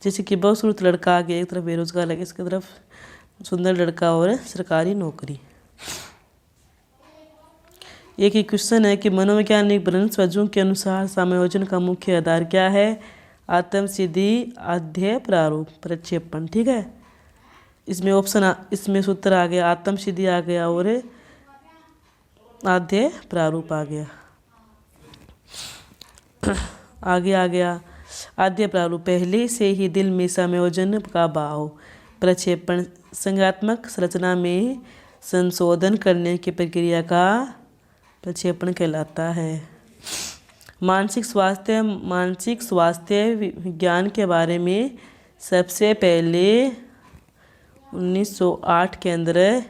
जैसे कि बदसूरत लड़का आ गया, एक तरफ बेरोजगार लगे, इसकी तरफ सुंदर लड़का और सरकारी नौकरी। एक ही क्वेश्चन है कि मनोवैज्ञानिक वंशजों के अनुसार समायोजन का मुख्य आधार क्या है, आत्मसिद्धि, अध्यय प्रारूप, प्रक्षेपण। ठीक है, इसमें ऑप्शन इसमें सूत्र आ गया, आत्मसिद्धि आ गया और अध्यय प्रारूप आ गया। आगे आ गया अध्यय प्रारूप, पहले से ही दिल में समायोजन का भाव, प्रक्षेपण संज्ञात्मक संरचना में संशोधन करने की प्रक्रिया का प्रक्षेपण कहलाता है। मानसिक स्वास्थ्य विज्ञान के बारे में सबसे पहले 1908 के अंदर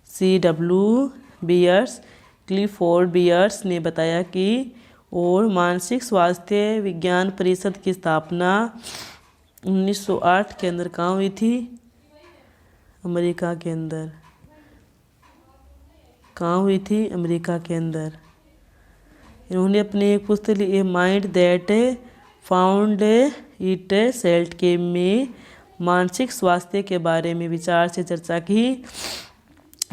C.W. बियर्स, क्लिफोर्ड बियर्स ने बताया कि और मानसिक स्वास्थ्य विज्ञान परिषद की स्थापना 1908 के अंदर कहाँ हुई थी, अमेरिका के अंदर। कहाँ हुई थी, अमेरिका के अंदर। इन्होंने अपनी एक पुस्तक a mind that found itself के में मानसिक स्वास्थ्य के बारे में विचार से चर्चा की।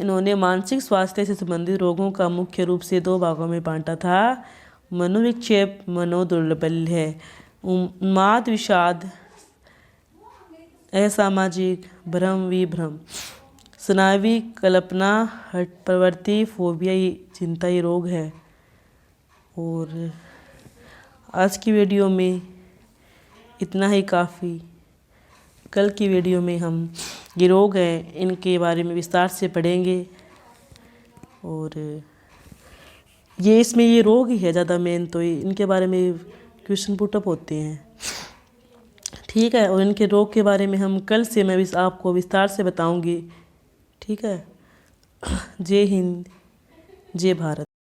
इन्होंने मानसिक स्वास्थ्य से संबंधित रोगों का मुख्य रूप से 2 भागों में बांटा था, मनोविक्षेप, मनोदौर्बल्य, उन्माद, विषाद, असामाजिक, भ्रम, विभ्रम, स्नायवी कल्पना, हठ प्रवृत्ति, फोबिया, चिंता, ये रोग है। और आज की वीडियो में इतना ही काफ़ी। कल की वीडियो में हम ये रोग हैं इनके बारे में विस्तार से पढ़ेंगे। और ये इसमें ये रोग ही है ज़्यादा मेन, तो इनके बारे में क्वेश्चन पुटअप होते हैं। ठीक है, और इनके रोग के बारे में हम कल से मैं आपको विस्तार से बताऊंगी। ठीक है, जय हिंद, जय भारत।